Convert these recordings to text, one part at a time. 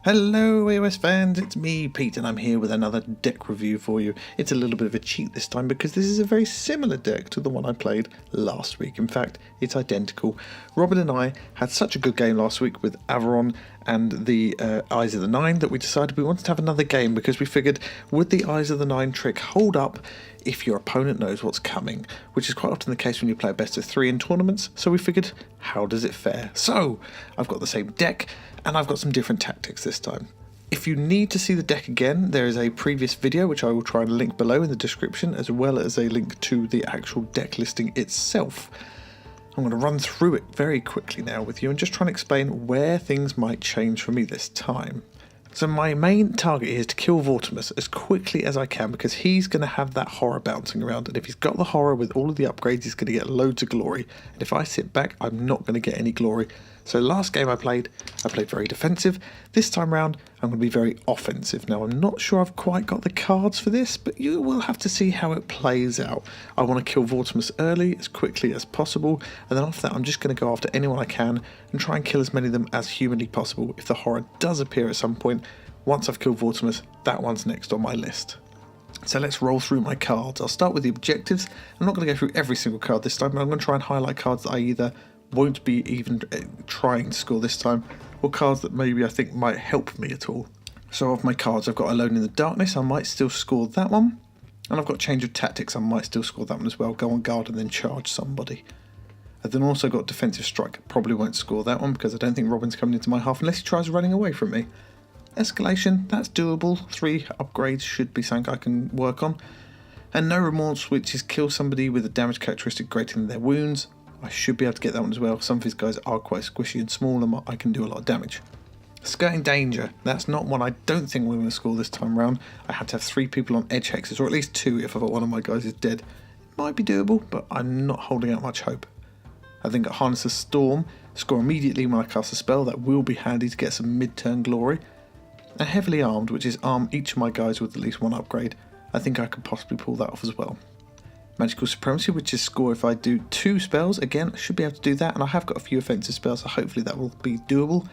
Hello AOS fans, it's me Pete and I'm here with another deck review for you. It's a little bit of a cheat this time because this is a very similar deck to the one I played last week. In fact, it's identical. Robin and I had such a good game last week with Averon and the Eyes of the Nine that we decided we wanted to have another game because we figured, would the Eyes of the Nine trick hold up if your opponent knows what's coming, which is quite often the case when you play a best of 3 in tournaments. So we figured, how does it fare? So I've got the same deck and I've got some different tactics this time. If you need to see the deck again, there is a previous video which I will try and link below in the description, as well as a link to the actual deck listing itself. I'm going to run through it very quickly now with you and just try and explain where things might change for me this time. So my main target is to kill Vortimus as quickly as I can because he's going to have that horror bouncing around, and if he's got the horror with all of the upgrades he's going to get loads of glory, and if I sit back I'm not going to get any glory. So last game I played very defensive. This time round I'm going to be very offensive. Now I'm not sure I've quite got the cards for this, but you will have to see how it plays out. I want to kill Vortimus early as quickly as possible, and then after that I'm just going to go after anyone I can and try and kill as many of them as humanly possible. If the horror does appear at some point, once I've killed Vortimus, that one's next on my list. So let's roll through my cards. I'll start with the objectives. I'm not going to go through every single card this time, but I'm going to try and highlight cards that I either won't be even trying to score this time, or cards that maybe I think might help me at all. So of my cards, I've got Alone in the Darkness, I might still score that one, and I've got Change of Tactics, I might still score that one as well, go on guard and then charge somebody. I've then also got Defensive Strike, probably won't score that one because I don't think Robin's coming into my half unless he tries running away from me. Escalation, that's doable, 3 upgrades should be something I can work on. And No Remorse, which is kill somebody with a damage characteristic greater than their wounds. I should be able to get that one as well. Some of his guys are quite squishy and small and I can do a lot of damage. Skirting Danger, that's not one I don't think we're going to score this time round. I had to have 3 people on edge hexes, or at least 2 if I thought one of my guys is dead. It might be doable, but I'm not holding out much hope. I think at Harness a Storm, score immediately when I cast a spell, that will be handy to get some mid-turn glory. And Heavily Armed, which is arm each of my guys with at least 1 upgrade, I think I could possibly pull that off as well. Magical Supremacy, which is score if I do 2 spells, again I should be able to do that, and I have got a few offensive spells so hopefully that will be doable.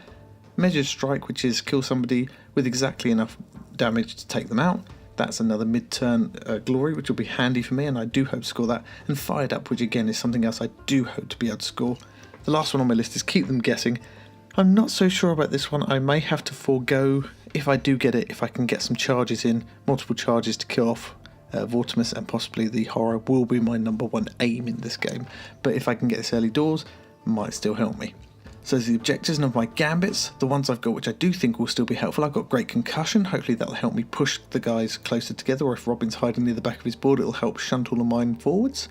Measured Strike, which is kill somebody with exactly enough damage to take them out, that's another mid-turn glory which will be handy for me and I do hope to score that. And Fired Up, which again is something else I do hope to be able to score. The last one on my list is Keep Them Guessing. I'm not so sure about this one, I may have to forego, if I do get it, if I can get some charges in, multiple charges to kill off Vortimus, and possibly the horror will be my number 1 aim in this game, but if I can get this early doors, might still help me. So there's the objectives and of my gambits, the ones I've got which I do think will still be helpful. I've got Great Concussion, hopefully that'll help me push the guys closer together, or if Robin's hiding near the back of his board it'll help shunt all of mine forwards.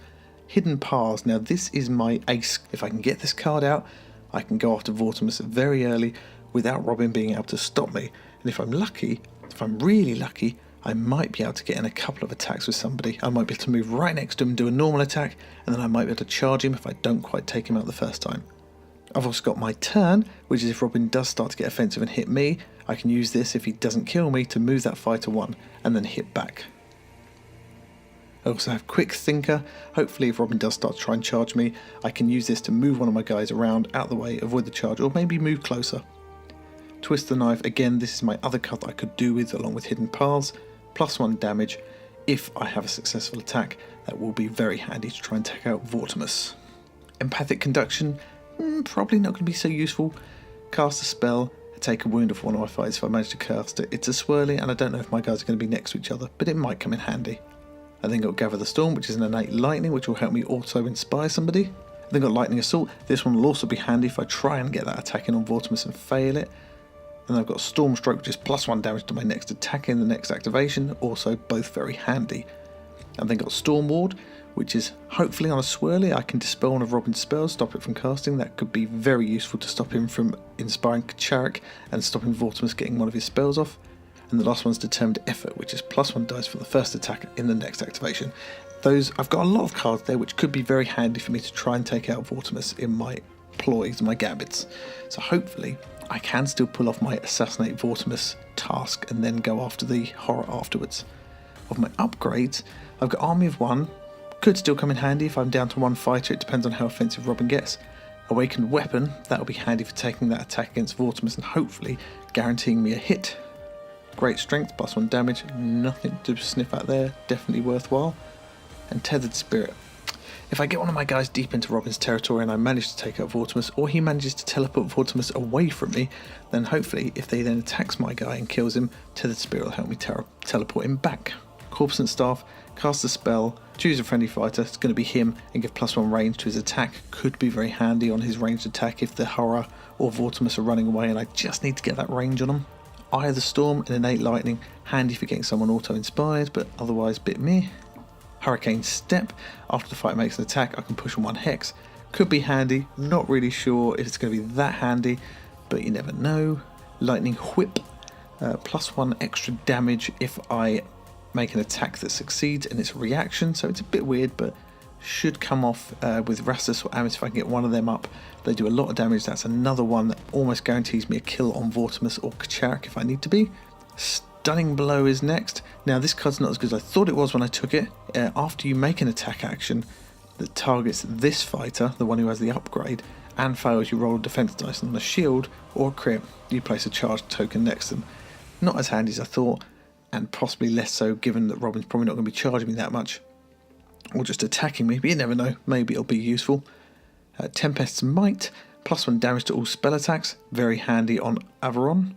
Hidden Paths, now this is my ace. If I can get this card out, I can go after Vortimus very early without Robin being able to stop me, and if I'm lucky, if I'm really lucky, I might be able to get in a couple of attacks with somebody. I might be able to move right next to him and do a normal attack, and then I might be able to charge him if I don't quite take him out the first time. I've also got my turn, which is if Robin does start to get offensive and hit me, I can use this if he doesn't kill me to move that fighter 1 and then hit back. I also have Quick Thinker. Hopefully if Robin does start to try and charge me, I can use this to move one of my guys around, out of the way, avoid the charge, or maybe move closer. Twist the Knife, again this is my other card that I could do with along with Hidden Paths. +1 damage. If I have a successful attack, that will be very handy to try and take out Vortimus. Empathic Conduction, probably not going to be so useful. Cast a spell, take a wound off one of my fighters if I manage to cast it. It's a swirly and I don't know if my guys are going to be next to each other, but it might come in handy. I then got Gather the Storm, which is an innate lightning which will help me auto-inspire somebody. I then got Lightning Assault, this one will also be handy if I try and get that attack in on Vortimus and fail it. And I've got Storm Stroke, which is +1 damage to my next attack in the next activation, also both very handy. I've then got Storm Ward, which is hopefully on a swirly I can dispel one of Robin's spells, stop it from casting. That could be very useful to stop him from inspiring Kacharek and stopping Vortimus getting one of his spells off. And the last one's Determined Effort, which is +1 dice for the first attack in the next activation. I've got a lot of cards there which could be very handy for me to try and take out Vortimus in my ploys, my gambits. So hopefully I can still pull off my Assassinate Vortimus task and then go after the horror afterwards. Of my upgrades, I've got Army of 1, could still come in handy if I'm down to 1 fighter, it depends on how offensive Robin gets. Awakened Weapon, that'll be handy for taking that attack against Vortimus and hopefully guaranteeing me a hit. Great Strength, +1 damage, nothing to sniff at there, definitely worthwhile. And Tethered Spirit. If I get one of my guys deep into Robin's territory and I manage to take out Vortimus, or he manages to teleport Vortimus away from me, then hopefully if they then attacks my guy and kills him, Tethered Spirit will help me teleport him back. Corpusant Staff, cast a spell, choose a friendly fighter, it's going to be him, and give +1 range to his attack. Could be very handy on his ranged attack if the Horror or Vortimus are running away and I just need to get that range on them. Eye of the Storm and Innate Lightning, handy for getting someone auto-inspired, but otherwise a bit meh. Hurricane Step, after the fight makes an attack I can push on 1 hex. Could be handy, not really sure if it's going to be that handy, but you never know. Lightning Whip, +1 extra damage if I make an attack that succeeds in its reaction, so it's a bit weird, but should come off with Rastus or Amis if I can get one of them up. They do a lot of damage. That's another one that almost guarantees me a kill on Vortimus or Kacharik if I need to be. Stunning Blow is next. Now this card's not as good as I thought it was when I took it. After you make an attack action that targets this fighter, the one who has the upgrade, and fails, you roll a defense dice on the shield or a crit, you place a charged token next to them. Not as handy as I thought, and possibly less so given that Robin's probably not going to be charging me that much, or just attacking me, but you never know, maybe it'll be useful. Tempest's Might, +1 damage to all spell attacks, very handy on Averon.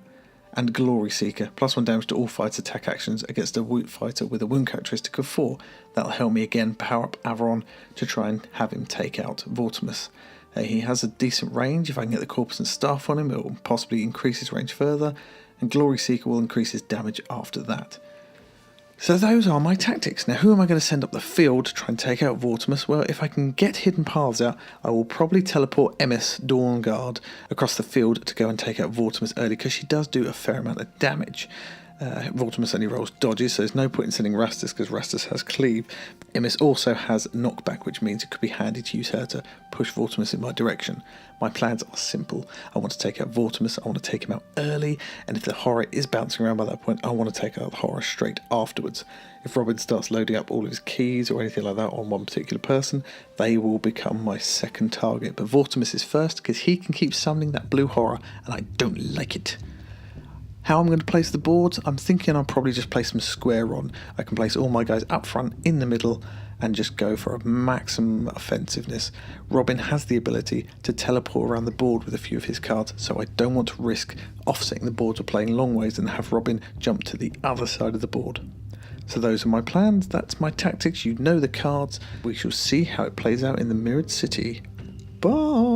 And Glory Seeker, +1 damage to all fighter attack actions against a wound fighter with a wound characteristic of 4. That'll help me again power up Averon to try and have him take out Vortimus. He has a decent range. If I can get the Corpusant Staff on him, it will possibly increase his range further, and Glory Seeker will increase his damage after that. So those are my tactics. Now who am I going to send up the field to try and take out Vortimus? Well, if I can get Hidden Paths out, I will probably teleport Emis Dawnguard across the field to go and take out Vortimus early, because she does do a fair amount of damage. Vortimus only rolls dodges, so there's no point in sending Rastus because Rastus has Cleave. Emis also has Knockback, which means it could be handy to use her to push Vortimus in my direction. My plans are simple. I want to take out Vortimus, I want to take him out early, and if the Horror is bouncing around by that point, I want to take out the Horror straight afterwards. If Robin starts loading up all of his keys or anything like that on one particular person, they will become my second target. But Vortimus is first because he can keep summoning that blue Horror, and I don't like it. How I'm going to place the boards, I'm thinking I'll probably just place them square on. I can place all my guys up front, in the middle, and just go for a maximum offensiveness. Robin has the ability to teleport around the board with a few of his cards, so I don't want to risk offsetting the board or playing long ways and have Robin jump to the other side of the board. So those are my plans, that's my tactics, you know the cards. We shall see how it plays out in the Mirrored City. Bye!